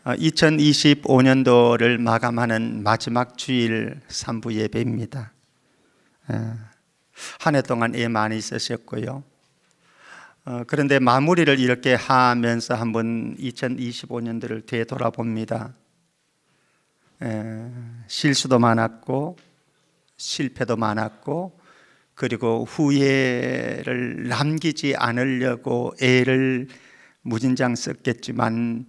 2025년도를 마감하는 마지막 주일 3부 예배입니다. 한 해 동안 애 많이 있으셨고요. 그런데 마무리를 이렇게 하면서 한번 2025년도를 되돌아봅니다. 실수도 많았고 실패도 많았고, 그리고 후회를 남기지 않으려고 애를 무진장 썼겠지만,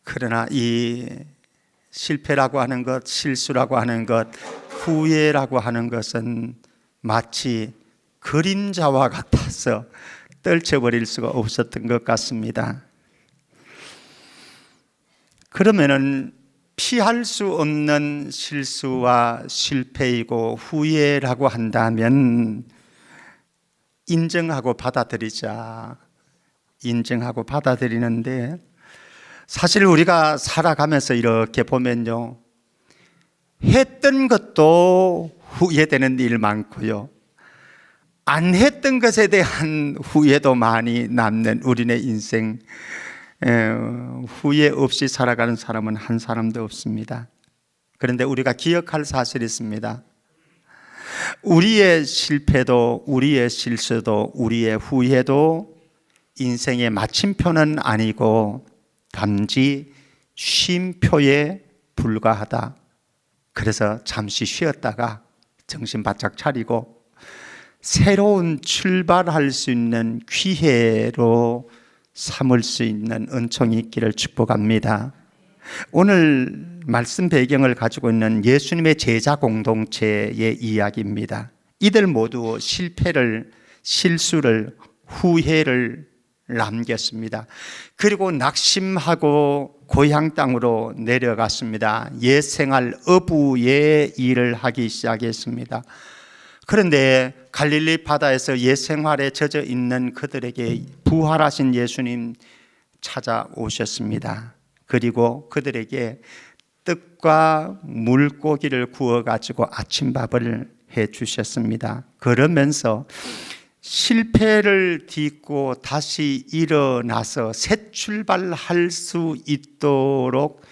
그러나 이 실패라고 하는 것, 실수라고 하는 것, 후회라고 하는 것은 마치 그림자와 같아서 떨쳐버릴 수가 없었던 것 같습니다. 그러면은 피할 수 없는 실수와 실패이고 후회라고 한다면 인정하고 받아들이자. 인정하고 받아들이는데, 사실 우리가 살아가면서 이렇게 보면요, 했던 것도 후회되는 일 많고요, 안 했던 것에 대한 후회도 많이 남는 우리네 인생. 후회 없이 살아가는 사람은 한 사람도 없습니다. 그런데 우리가 기억할 사실이 있습니다. 우리의 실패도, 우리의 실수도, 우리의 후회도 인생의 마침표는 아니고 단지 쉼표에 불과하다. 그래서 잠시 쉬었다가 정신 바짝 차리고 새로운 출발할 수 있는 기회로 삼을 수 있는 은총이 있기를 축복합니다. 오늘 말씀 배경을 가지고 있는 예수님의 제자 공동체의 이야기입니다. 이들 모두 실패를, 실수를, 후회를 남겼습니다. 그리고 낙심하고 고향 땅으로 내려갔습니다. 옛 생활, 어부의 일을 하기 시작했습니다. 그런데 갈릴리 바다에서 옛 생활에 젖어 있는 그들에게 부활하신 예수님 찾아오셨습니다. 그리고 그들에게 떡과 물고기를 구워가지고 아침밥을 해주셨습니다. 그러면서 실패를 딛고 다시 일어나서 새 출발할 수 있도록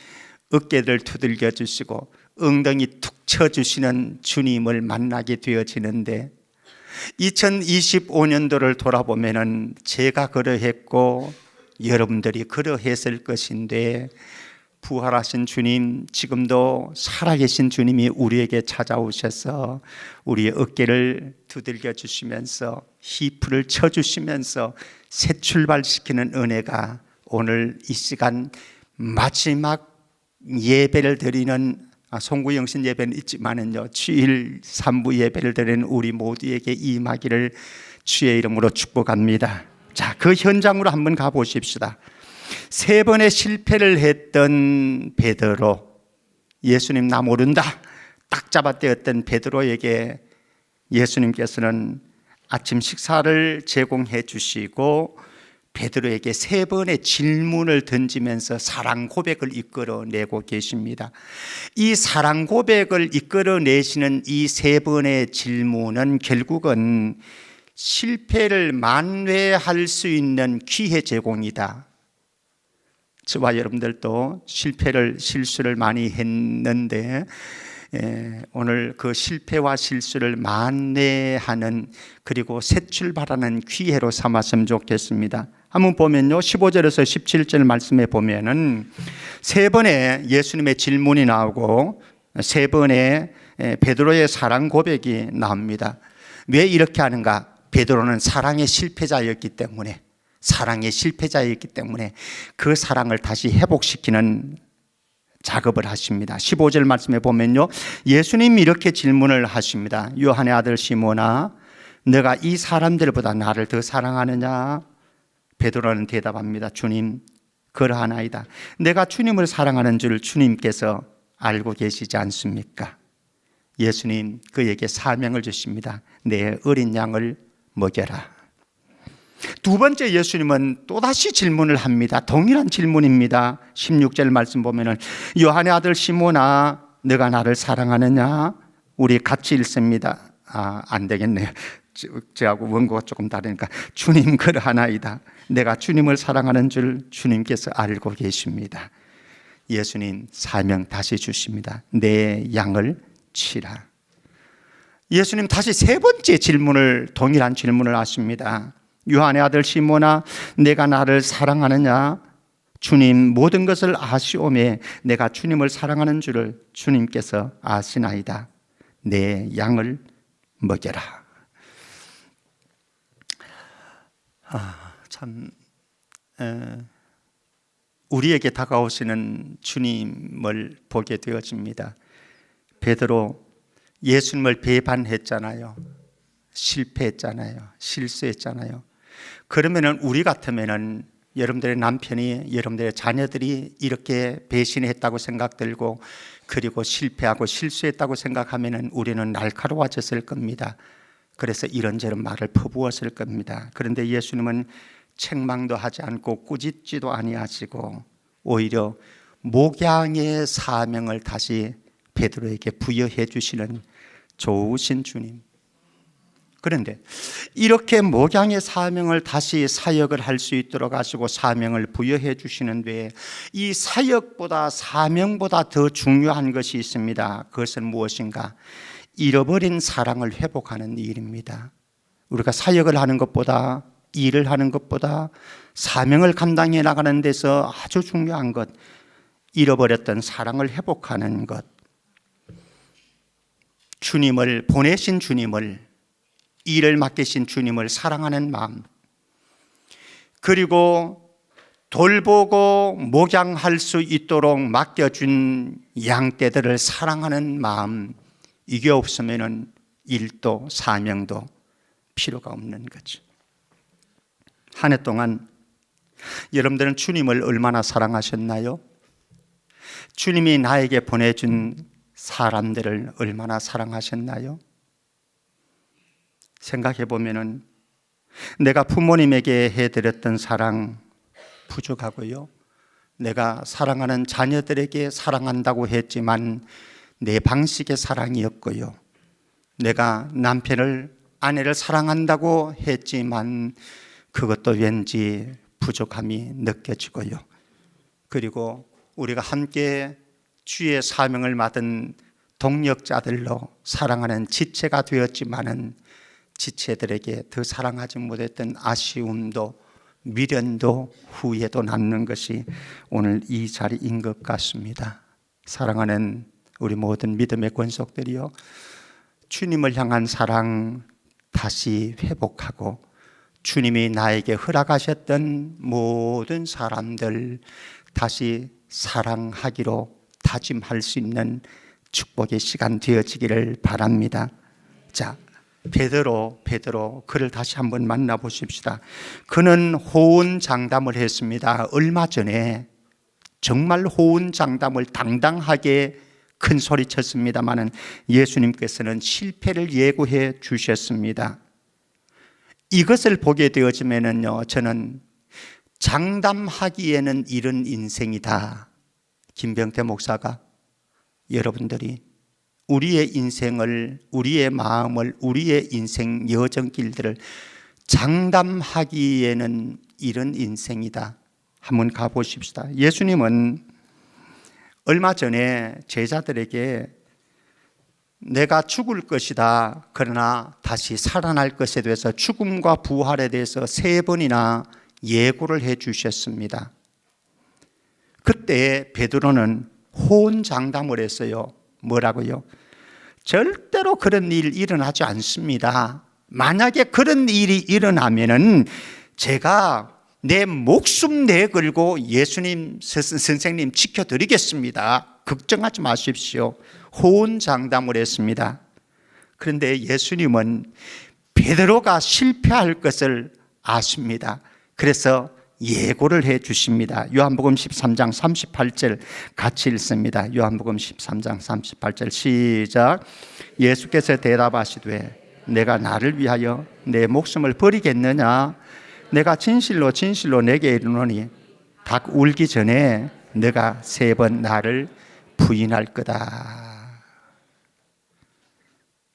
어깨를 두들겨 주시고 엉덩이 툭 쳐주시는 주님을 만나게 되어지는데, 2025년도를 돌아보면은 제가 그러했고 여러분들이 그러했을 것인데, 부활하신 주님, 지금도 살아계신 주님이 우리에게 찾아오셔서 우리의 어깨를 두들겨 주시면서 히프를 쳐주시면서 새 출발시키는 은혜가 오늘 이 시간 마지막 예배를 드리는 송구영신 예배는 있지만은요, 주일 3부 예배를 드리는 우리 모두에게 임하기를 주의 이름으로 축복합니다. 자, 그 현장으로 한번 가보십시다. 3번의 실패를 했던 베드로, 예수님 나 모른다 딱 잡아떼었던 베드로에게 예수님께서는 아침 식사를 제공해 주시고 베드로에게 3번의 질문을 던지면서 사랑 고백을 이끌어내고 계십니다. 이 사랑 고백을 이끌어내시는 이 3번의 질문은 결국은 실패를 만회할 수 있는 기회 제공이다. 저와 여러분들도 실수를 많이 했는데 오늘 그 실패와 실수를 만회하는, 그리고 새 출발하는 기회로 삼았으면 좋겠습니다. 한번 보면요, 15절에서 17절 말씀에 보면은 3번의 예수님의 질문이 나오고 3번의 베드로의 사랑 고백이 나옵니다. 왜 이렇게 하는가? 베드로는 사랑의 실패자였기 때문에, 그 사랑을 다시 회복시키는 작업을 하십니다. 15절 말씀에 보면요, 예수님이 이렇게 질문을 하십니다. 요한의 아들 시몬아, 너가 이 사람들보다 나를 더 사랑하느냐? 베드로는 대답합니다. 주님, 그러하나이다. 내가 주님을 사랑하는 줄 주님께서 알고 계시지 않습니까? 예수님 그에게 사명을 주십니다. 내 어린 양을 먹여라. 두 번째 예수님은 또다시 질문을 합니다. 동일한 질문입니다. 16절 말씀 보면은 요한의 아들 시몬아, 너가 나를 사랑하느냐? 우리 같이 읽습니다. 안 되겠네요. 저하고 원고가 조금 다르니까 주님 그러하나이다. 내가 주님을 사랑하는 줄 주님께서 알고 계십니다. 예수님 사명 다시 주십니다. 내 양을 치라. 예수님 다시 세 번째 질문을, 동일한 질문을 하십니다. 요한의 아들 시몬아, 내가 나를 사랑하느냐? 주님 모든 것을 아시오매 내가 주님을 사랑하는 줄을 주님께서 아시나이다. 내 양을 먹여라. 참 우리에게 다가오시는 주님을 보게 되어집니다. 베드로 예수님을 배반했잖아요. 실패했잖아요. 실수했잖아요. 그러면은 우리 같으면은 여러분들의 남편이, 여러분들의 자녀들이 이렇게 배신했다고 생각들고, 그리고 실패하고 실수했다고 생각하면은 우리는 날카로워졌을 겁니다. 그래서 이런저런 말을 퍼부었을 겁니다. 그런데 예수님은 책망도 하지 않고 꾸짖지도 아니하시고 오히려 목양의 사명을 다시 베드로에게 부여해 주시는 좋으신 주님. 그런데 이렇게 목양의 사명을 다시 사역을 할 수 있도록 하시고 사명을 부여해 주시는데, 이 사역보다 사명보다 더 중요한 것이 있습니다. 그것은 무엇인가? 잃어버린 사랑을 회복하는 일입니다. 우리가 사역을 하는 것보다, 일을 하는 것보다 사명을 감당해 나가는 데서 아주 중요한 것, 잃어버렸던 사랑을 회복하는 것. 주님을, 보내신 주님을, 일을 맡기신 주님을 사랑하는 마음, 그리고 돌보고 목양할 수 있도록 맡겨준 양떼들을 사랑하는 마음, 이게 없으면 일도 사명도 필요가 없는 거죠. 한 해 동안 여러분들은 주님을 얼마나 사랑하셨나요? 주님이 나에게 보내준 사람들을 얼마나 사랑하셨나요? 생각해 보면은 내가 부모님에게 해드렸던 사랑 부족하고요. 내가 사랑하는 자녀들에게 사랑한다고 했지만 내 방식의 사랑이었고요. 내가 남편을, 아내를 사랑한다고 했지만 그것도 왠지 부족함이 느껴지고요. 그리고 우리가 함께 주의 사명을 맡은 동력자들로 사랑하는 지체가 되었지만은 지체들에게 더 사랑하지 못했던 아쉬움도, 미련도, 후회도 남는 것이 오늘 이 자리인 것 같습니다. 사랑하는 우리 모든 믿음의 권속들이요, 주님을 향한 사랑 다시 회복하고 주님이 나에게 허락하셨던 모든 사람들 다시 사랑하기로 다짐할 수 있는 축복의 시간 되어지기를 바랍니다. 자, 베드로, 그를 다시 한번 만나보십시다. 그는 호언장담을 했습니다. 얼마 전에 정말 호언장담을 당당하게 큰 소리 쳤습니다마는 예수님께서는 실패를 예고해 주셨습니다. 이것을 보게 되어지면은요, 저는 장담하기에는 이른 인생이다. 김병태 목사가 여러분들이 우리의 인생을, 우리의 마음을, 우리의 인생 여정길들을 장담하기에는 이른 인생이다. 한번 가보십시다. 예수님은 얼마 전에 제자들에게 내가 죽을 것이다, 그러나 다시 살아날 것에 대해서, 죽음과 부활에 대해서 3번이나 예고를 해 주셨습니다. 그때 베드로는 호언장담을 했어요. 뭐라고요? 절대로 그런 일 일어나지 않습니다. 만약에 그런 일이 일어나면은 제가 내 목숨 내걸고 예수님 선생님 지켜드리겠습니다. 걱정하지 마십시오. 호언장담을 했습니다. 그런데 예수님은 베드로가 실패할 것을 아십니다. 그래서 예고를 해 주십니다. 요한복음 13장 38절 같이 읽습니다. 요한복음 13장 38절 시작. 예수께서 대답하시되 내가 나를 위하여 내 목숨을 버리겠느냐? 내가 진실로 진실로 내게 이르노니 닭 울기 전에 내가 3번 나를 부인할 거다.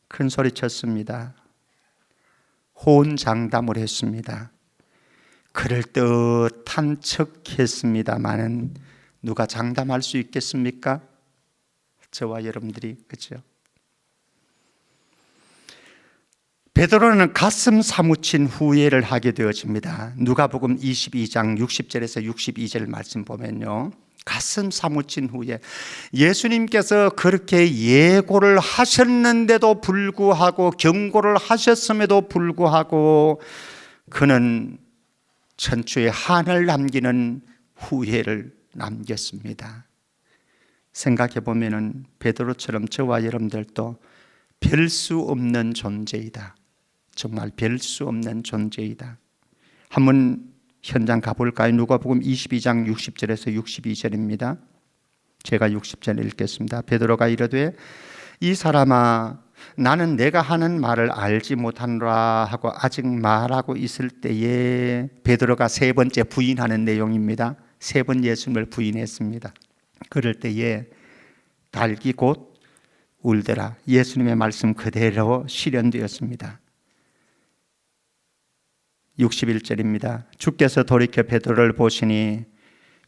큰 소리 쳤습니다. 호언장담을 했습니다. 그럴듯한 척 했습니다마는 누가 장담할 수 있겠습니까? 저와 여러분들이, 그렇죠? 베드로는 가슴 사무친 후회를 하게 되어집니다. 누가복음 22장 60절에서 62절 말씀 보면요, 가슴 사무친 후에 예수님께서 그렇게 예고를 하셨는데도 불구하고, 경고를 하셨음에도 불구하고 그는 천추의 한을 남기는 후회를 남겼습니다. 생각해 보면은 베드로처럼 저와 여러분들도 별 수 없는 존재이다. 정말 별 수 없는 존재이다. 한번 현장 가볼까요? 누가복음 22장 60절에서 62절입니다. 제가 60절 읽겠습니다. 베드로가 이르되 이 사람아, 나는 내가 하는 말을 알지 못하노라 하고 아직 말하고 있을 때에, 베드로가 세 번째 부인하는 내용입니다. 세 번 예수님을 부인했습니다. 그럴 때에 닭이 곧 울더라. 예수님의 말씀 그대로 실현되었습니다. 61절입니다. 주께서 돌이켜 베드로를 보시니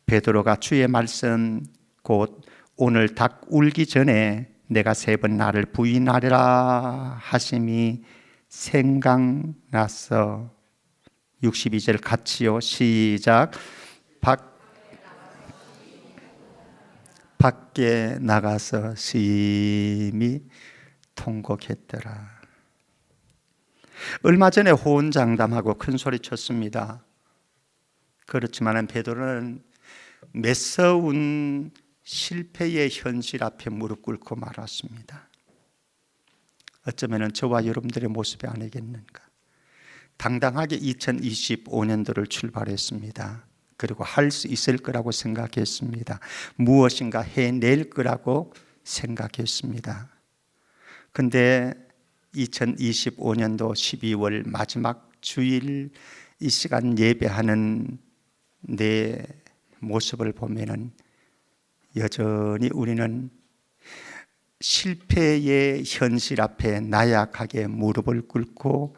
베드로가 주의 말씀 곧 오늘 닭 울기 전에 내가 세 번 나를 부인하리라 하심이 생각났어. 62절 같이요. 시작. 밖에 나가서 심히 통곡했더라. 얼마 전에 호언장담하고 큰 소리 쳤습니다. 그렇지만 베드로는 매서운 실패의 현실 앞에 무릎 꿇고 말았습니다. 어쩌면 저와 여러분들의 모습이 아니겠는가. 당당하게 2025년도를 출발했습니다. 그리고 할 수 있을 거라고 생각했습니다. 무엇인가 해낼 거라고 생각했습니다. 근데 2025년도 12월 마지막 주일 이 시간 예배하는 내 모습을 보면은 여전히 우리는 실패의 현실 앞에 나약하게 무릎을 꿇고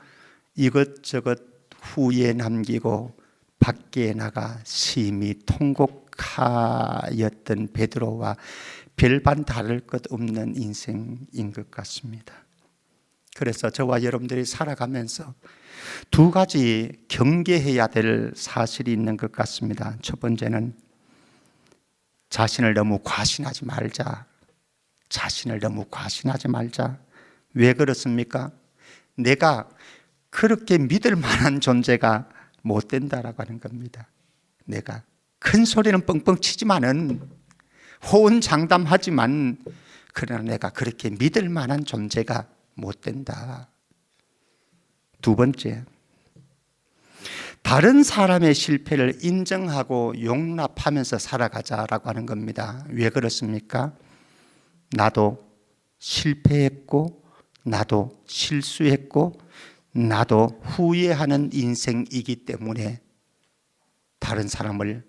이것저것 후에 남기고 밖에 나가 심히 통곡하였던 베드로와 별반 다를 것 없는 인생인 것 같습니다. 그래서 저와 여러분들이 살아가면서 두 가지 경계해야 될 사실이 있는 것 같습니다. 첫 번째는 자신을 너무 과신하지 말자. 자신을 너무 과신하지 말자. 왜 그렇습니까? 내가 그렇게 믿을 만한 존재가 못 된다라고 하는 겁니다. 내가 큰 소리는 뻥뻥 치지만은, 호언장담하지만, 그러나 내가 그렇게 믿을 만한 존재가 못 된다. 두 번째, 다른 사람의 실패를 인정하고 용납하면서 살아가자라고 하는 겁니다. 왜 그렇습니까? 나도 실패했고, 나도 실수했고, 나도 후회하는 인생이기 때문에 다른 사람을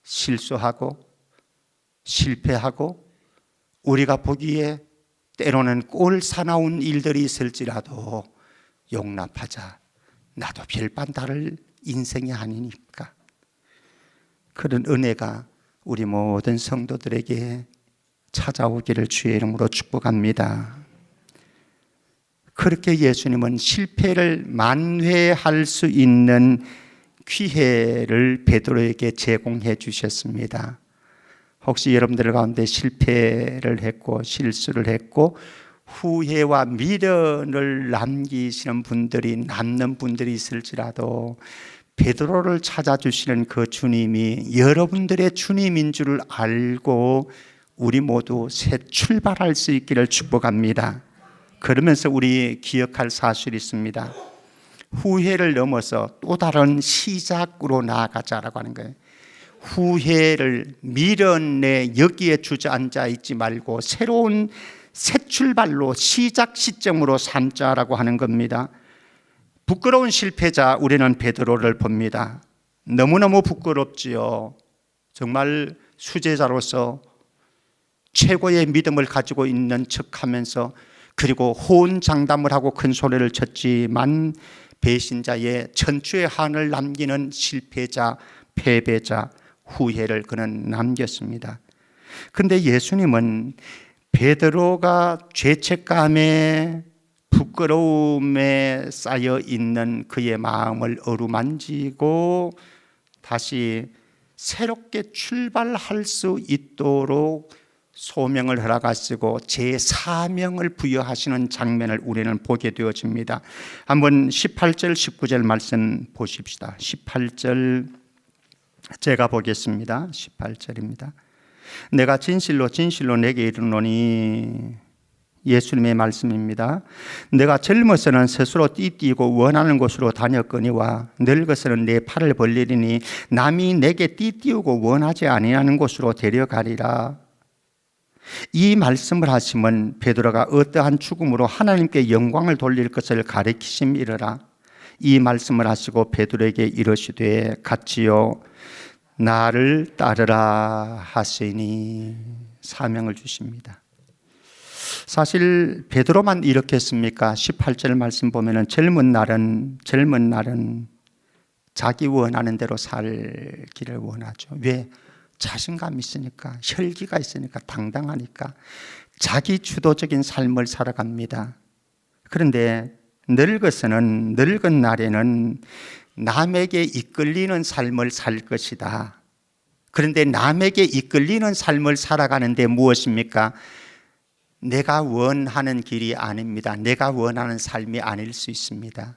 실수하고 실패하고 우리가 보기에 때로는 꼴 사나운 일들이 있을지라도 용납하자. 나도 별반 다를 인생이 아니니까. 그런 은혜가 우리 모든 성도들에게 찾아오기를 주의 이름으로 축복합니다. 그렇게 예수님은 실패를 만회할 수 있는 기회를 베드로에게 제공해 주셨습니다. 혹시 여러분들 가운데 실패를 했고 실수를 했고 후회와 미련을 남기시는 분들이, 남는 분들이 있을지라도 베드로를 찾아주시는 그 주님이 여러분들의 주님인 줄 알고 우리 모두 새 출발할 수 있기를 축복합니다. 그러면서 우리 기억할 사실이 있습니다. 후회를 넘어서 또 다른 시작으로 나아가자라고 하는 거예요. 후회를, 미련에 여기에 주저앉아 있지 말고 새로운 새 출발로, 시작 시점으로 삼자라고 하는 겁니다. 부끄러운 실패자 우리는 베드로를 봅니다. 너무너무 부끄럽지요. 정말 수제자로서 최고의 믿음을 가지고 있는 척하면서, 그리고 호언장담을 하고 큰 소리를 쳤지만 배신자의 천추의 한을 남기는 실패자, 패배자, 후회를 그는 남겼습니다. 그런데 예수님은 베드로가 죄책감에 부끄러움에 쌓여 있는 그의 마음을 어루만지고 다시 새롭게 출발할 수 있도록 소명을 허락하시고 제 사명을 부여하시는 장면을 우리는 보게 되어집니다. 한번 18절 19절 말씀 보십시다. 18절 제가 보겠습니다. 18절입니다. 내가 진실로 진실로 내게 이르노니, 예수님의 말씀입니다. 내가 젊어서는 스스로 띠띠고 원하는 곳으로 다녔거니와 늙어서는 내 팔을 벌리리니 남이 내게 띠띠우고 원하지 아니하는 곳으로 데려가리라. 이 말씀을 하시면 베드로가 어떠한 죽음으로 하나님께 영광을 돌릴 것을 가리키심이러라. 이 말씀을 하시고 베드로에게 이르시되 같이요 나를 따르라 하시니 사명을 주십니다. 사실 베드로만 이렇게 했습니까? 18절 말씀 보면은 젊은 날은 자기 원하는 대로 살기를 원하죠. 왜? 자신감 있으니까, 혈기가 있으니까, 당당하니까 자기 주도적인 삶을 살아갑니다. 그런데 늙은 날에는 남에게 이끌리는 삶을 살 것이다. 그런데 남에게 이끌리는 삶을 살아가는데 무엇입니까? 내가 원하는 길이 아닙니다. 내가 원하는 삶이 아닐 수 있습니다.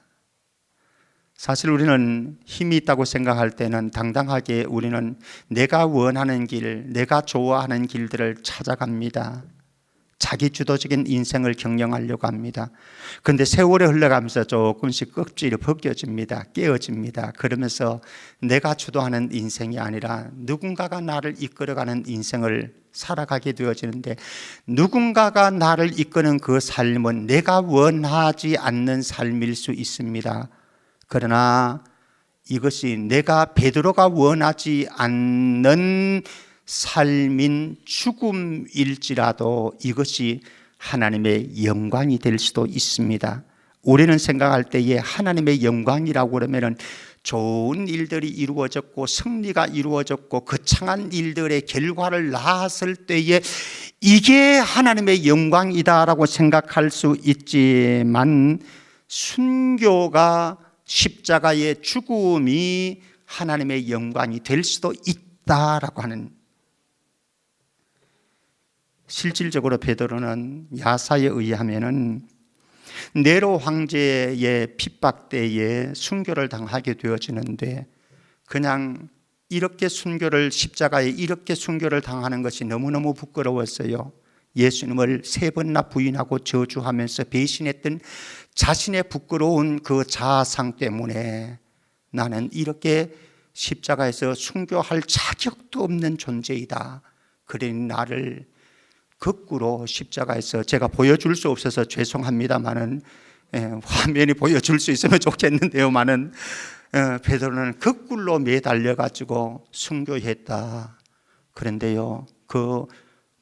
사실 우리는 힘이 있다고 생각할 때는 당당하게 우리는 내가 원하는 길, 내가 좋아하는 길들을 찾아갑니다. 자기 주도적인 인생을 경영하려고 합니다. 그런데 세월이 흘러가면서 조금씩 껍질이 벗겨집니다. 깨어집니다. 그러면서 내가 주도하는 인생이 아니라 누군가가 나를 이끌어가는 인생을 살아가게 되어지는데, 누군가가 나를 이끄는 그 삶은 내가 원하지 않는 삶일 수 있습니다. 그러나 이것이 내가 베드로가 원하지 않는 삶인 죽음일지라도 이것이 하나님의 영광이 될 수도 있습니다. 우리는 생각할 때에 하나님의 영광이라고 그러면은 좋은 일들이 이루어졌고 승리가 이루어졌고 거창한 일들의 결과를 낳았을 때에 이게 하나님의 영광이다라고 생각할 수 있지만, 순교가 십자가의 죽음이 하나님의 영광이 될 수도 있다라고 하는, 실질적으로 베드로는 야사에 의하면은 네로 황제의 핍박 때에 순교를 당하게 되어지는데, 그냥 이렇게 순교를, 십자가에 이렇게 순교를 당하는 것이 너무너무 부끄러웠어요. 예수님을 3번이나 부인하고 저주하면서 배신했던 자신의 부끄러운 그 자아상 때문에 나는 이렇게 십자가에서 순교할 자격도 없는 존재이다. 그러니 나를 거꾸로 십자가에서, 제가 보여줄 수 없어서 죄송합니다만은 화면이 보여줄 수 있으면 좋겠는데요만은 베드로는 거꾸로 매달려 가지고 순교했다. 그런데요, 그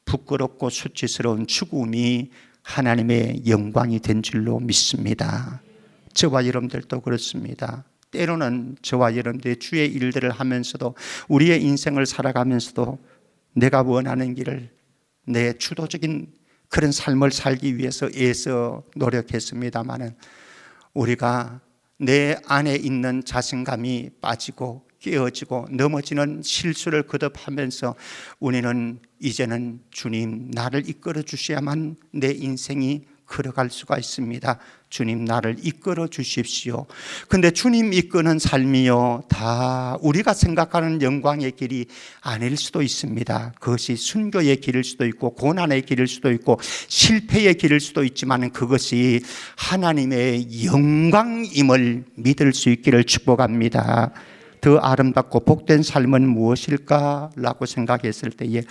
부끄럽고 수치스러운 죽음이 하나님의 영광이 된 줄로 믿습니다. 저와 여러분들도 그렇습니다. 때로는 저와 여러분들의 주의 일들을 하면서도, 우리의 인생을 살아가면서도 내가 원하는 길을, 내 주도적인 그런 삶을 살기 위해서 애써 노력했습니다마는 우리가 내 안에 있는 자신감이 빠지고 깨어지고 넘어지는 실수를 거듭하면서 우리는 이제는 주님 나를 이끌어 주셔야만 내 인생이 걸어갈 수가 있습니다. 주님 나를 이끌어 주십시오. 근데 주님 이끄는 삶이요, 다 우리가 생각하는 영광의 길이 아닐 수도 있습니다. 그것이 순교의 길일 수도 있고 고난의 길일 수도 있고 실패의 길일 수도 있지만 그것이 하나님의 영광임을 믿을 수 있기를 축복합니다. 더 아름답고 복된 삶은 무엇일까? 라고 생각했을 때에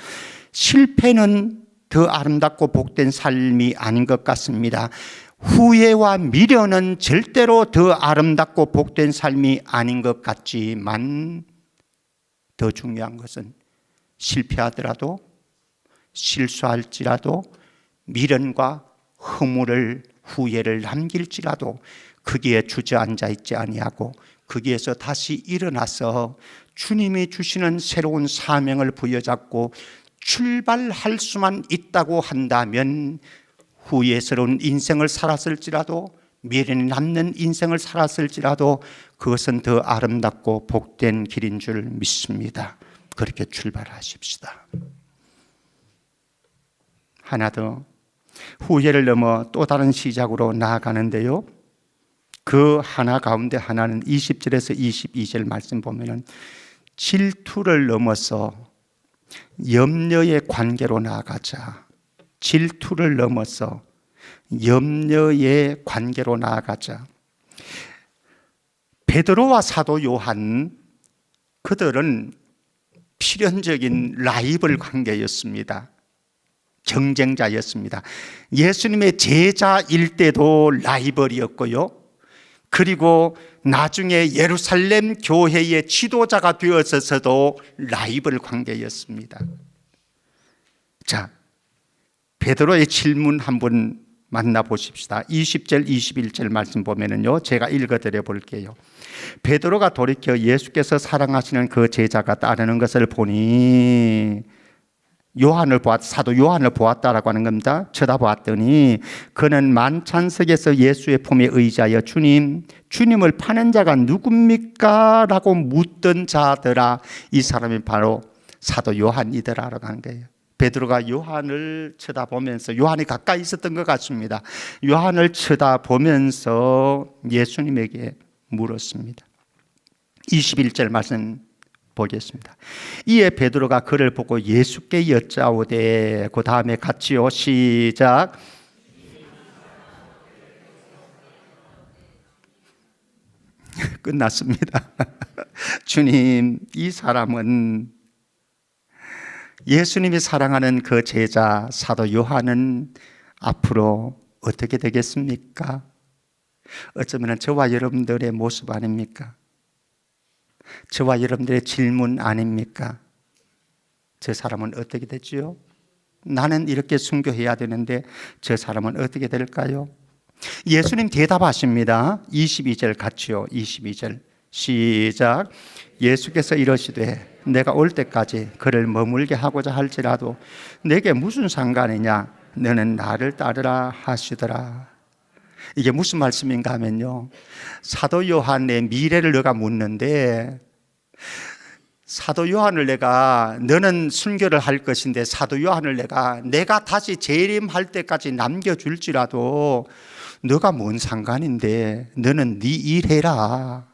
실패는 더 아름답고 복된 삶이 아닌 것 같습니다. 후회와 미련은 절대로 더 아름답고 복된 삶이 아닌 것 같지만, 더 중요한 것은 실패하더라도, 실수할지라도, 미련과 허물을, 후회를 남길지라도 거기에 주저앉아 있지 아니하고 거기에서 다시 일어나서 주님이 주시는 새로운 사명을 부여잡고 출발할 수만 있다고 한다면 후회스러운 인생을 살았을지라도, 미련이 남는 인생을 살았을지라도 그것은 더 아름답고 복된 길인 줄 믿습니다. 그렇게 출발하십시다. 하나 더, 후회를 넘어 또 다른 시작으로 나아가는데요, 그 하나 가운데 하나는 20절에서 22절 말씀 보면은 질투를 넘어서 염려의 관계로 나아가자. 질투를 넘어서 염려의 관계로 나아가자. 베드로와 사도 요한, 그들은 필연적인 라이벌 관계였습니다. 경쟁자였습니다. 예수님의 제자일 때도 라이벌이었고요, 그리고 나중에 예루살렘 교회의 지도자가 되었어서도 라이벌 관계였습니다. 자, 베드로의 질문 한번 만나보십시다. 20절 21절 말씀 보면은요, 제가 읽어드려 볼게요. 베드로가 돌이켜 예수께서 사랑하시는 그 제자가 따르는 것을 보니, 사도 요한을 보았다라고 하는 겁니다. 쳐다보았더니 그는 만찬석에서 예수의 품에 의지하여 주님을 파는 자가 누굽니까? 라고 묻던 자더라. 이 사람이 바로 사도 요한이더라라고 하는 거예요. 베드로가 요한을 쳐다보면서, 요한이 가까이 있었던 것 같습니다. 요한을 쳐다보면서 예수님에게 물었습니다. 21절 말씀 보겠습니다. 이에 베드로가 그를 보고 예수께 여짜오되, 그 다음에 같이요, 시작. 끝났습니다. 주님, 이 사람은, 예수님이 사랑하는 그 제자 사도 요한은 앞으로 어떻게 되겠습니까? 어쩌면 저와 여러분들의 모습 아닙니까? 저와 여러분들의 질문 아닙니까? 저 사람은 어떻게 됐지요? 나는 이렇게 순교해야 되는데 저 사람은 어떻게 될까요? 예수님 대답하십니다. 22절 같이요. 22절 시작. 예수께서 이러시되 내가 올 때까지 그를 머물게 하고자 할지라도 내게 무슨 상관이냐? 너는 나를 따르라 하시더라. 이게 무슨 말씀인가 하면요, 사도 요한의 미래를 내가 묻는데, 사도 요한을 너는 순교를 할 것인데 사도 요한을 내가 다시 재림할 때까지 남겨줄지라도 너가 뭔 상관인데, 너는 네 일 해라.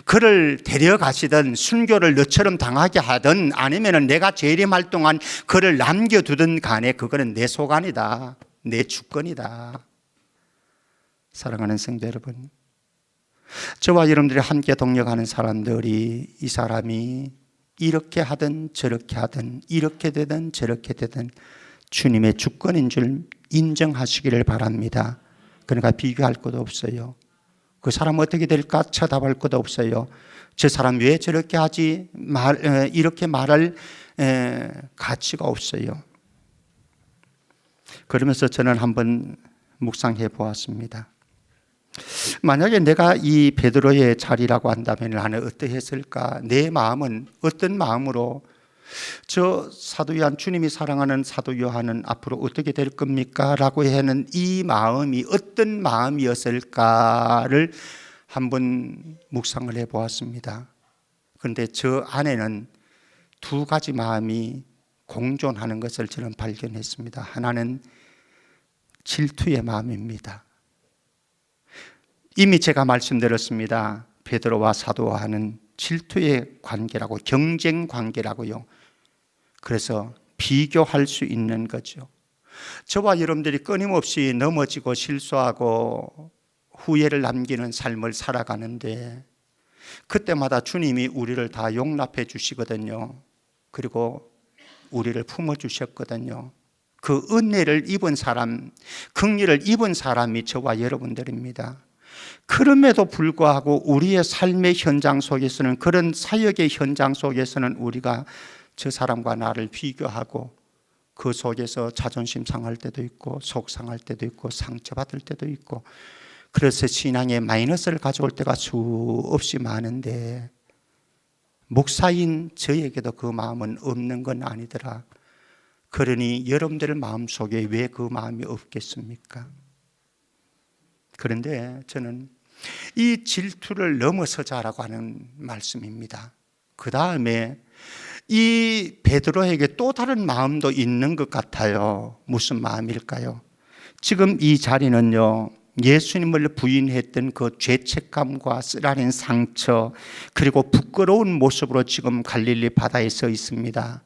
그를 데려가시든 순교를 너처럼 당하게 하든 아니면 내가 재림할 동안 그를 남겨두든 간에 그거는 내 소관이다, 내 주권이다. 사랑하는 성도 여러분, 저와 여러분들이 함께 동역하는 사람들이, 이 사람이 이렇게 하든 저렇게 하든, 이렇게 되든 저렇게 되든 주님의 주권인 줄 인정하시기를 바랍니다. 그러니까 비교할 것도 없어요. 그 사람 어떻게 될까 쳐다볼 것도 없어요. 저 사람 왜 저렇게 하지? 이렇게 말할 가치가 없어요. 그러면서 저는 한번 묵상해 보았습니다. 만약에 내가 이 베드로의 자리라고 한다면 나는 어떠했을까? 내 마음은 어떤 마음으로, 저 사도 요한, 주님이 사랑하는 사도 요한은 앞으로 어떻게 될 겁니까? 라고 하는 이 마음이 어떤 마음이었을까를 한번 묵상을 해 보았습니다. 그런데 저 안에는 두 가지 마음이 공존하는 것을 저는 발견했습니다. 하나는 질투의 마음입니다. 이미 제가 말씀드렸습니다. 베드로와 사도 요한은 질투의 관계라고, 경쟁 관계라고요. 그래서 비교할 수 있는 거죠. 저와 여러분들이 끊임없이 넘어지고 실수하고 후회를 남기는 삶을 살아가는데, 그때마다 주님이 우리를 다 용납해 주시거든요. 그리고 우리를 품어주셨거든요. 그 은혜를 입은 사람, 긍휼을 입은 사람이 저와 여러분들입니다. 그럼에도 불구하고 우리의 삶의 현장 속에서는, 그런 사역의 현장 속에서는 우리가 저 사람과 나를 비교하고 그 속에서 자존심 상할 때도 있고 속 상할 때도 있고 상처받을 때도 있고, 그래서 신앙에 마이너스를 가져올 때가 수없이 많은데, 목사인 저에게도 그 마음은 없는 건 아니더라. 그러니 여러분들 마음속에 왜 그 마음이 없겠습니까? 그런데 저는 이 질투를 넘어서자라고 하는 말씀입니다. 그 다음에 이 베드로에게 또 다른 마음도 있는 것 같아요. 무슨 마음일까요? 지금 이 자리는요, 예수님을 부인했던 그 죄책감과 쓰라린 상처, 그리고 부끄러운 모습으로 지금 갈릴리 바다에 서 있습니다.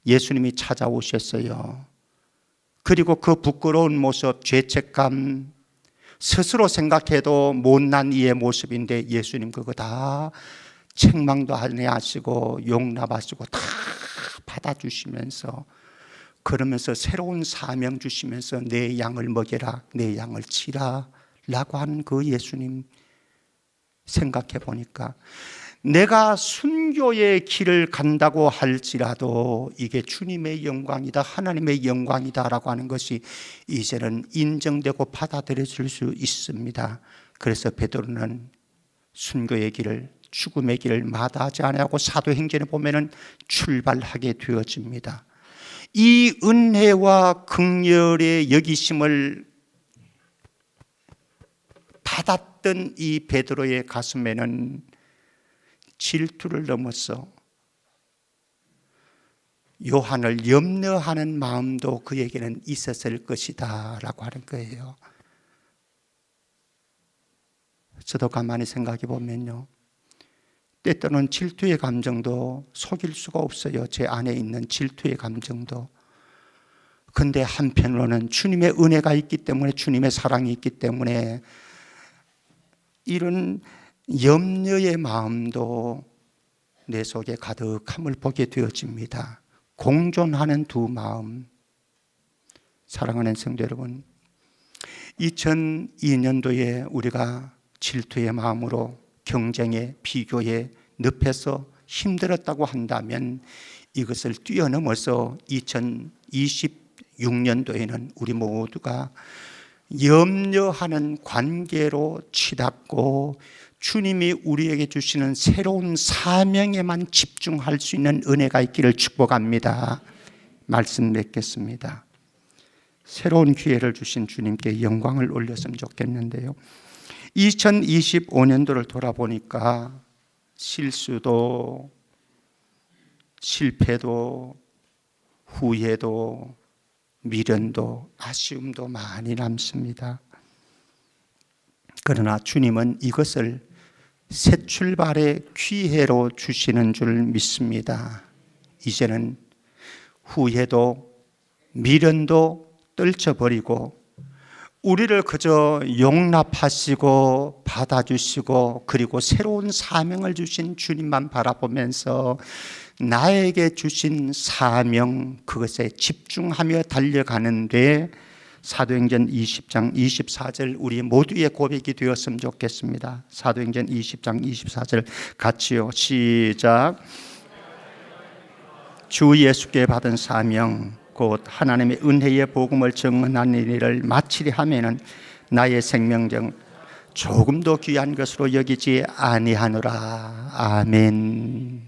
예수님이 찾아오셨어요. 그리고 그 부끄러운 모습, 죄책감, 스스로 생각해도 못난 이의 모습인데 예수님 그거 다 책망도 안 하시고 용납하시고 다 받아주시면서, 그러면서 새로운 사명 주시면서 내 양을 먹여라, 내 양을 치라 라고 하는 그 예수님 생각해 보니까, 내가 순교의 길을 간다고 할지라도 이게 주님의 영광이다, 하나님의 영광이다 라고 하는 것이 이제는 인정되고 받아들여질 수 있습니다. 그래서 베드로는 순교의 길을, 죽음의 길을 마다하지 아니하고 사도행전에 보면은 출발하게 되어집니다. 이 은혜와 긍휼의 여기심을 받았던 이 베드로의 가슴에는 질투를 넘어서 요한을 염려하는 마음도 그에게는 있었을 것이다 라고 하는 거예요. 저도 가만히 생각해 보면요, 때때로는 질투의 감정도 속일 수가 없어요. 제 안에 있는 질투의 감정도. 근데 한편으로는 주님의 은혜가 있기 때문에, 주님의 사랑이 있기 때문에 이런 염려의 마음도 내 속에 가득함을 보게 되어집니다. 공존하는 두 마음. 사랑하는 성도 여러분, 2002년도에 우리가 질투의 마음으로 경쟁에, 비교에 늪에서 힘들었다고 한다면, 이것을 뛰어넘어서 2026년도에는 우리 모두가 염려하는 관계로 치닫고 주님이 우리에게 주시는 새로운 사명에만 집중할 수 있는 은혜가 있기를 축복합니다. 말씀 맺겠습니다. 새로운 기회를 주신 주님께 영광을 올렸으면 좋겠는데요, 2025년도를 돌아보니까 실수도, 실패도, 후회도, 미련도, 아쉬움도 많이 남습니다. 그러나 주님은 이것을 새 출발의 기회로 주시는 줄 믿습니다. 이제는 후회도, 미련도 떨쳐버리고 우리를 그저 용납하시고 받아주시고, 그리고 새로운 사명을 주신 주님만 바라보면서 나에게 주신 사명, 그것에 집중하며 달려가는데 사도행전 20장 24절 우리 모두의 고백이 되었으면 좋겠습니다. 사도행전 20장 24절 같이요, 시작. 주 예수께 받은 사명 곧 하나님의 은혜의 복음을 증언하는 일을 마치리 하면은 나의 생명정 조금도 귀한 것으로 여기지 아니하노라. 아멘.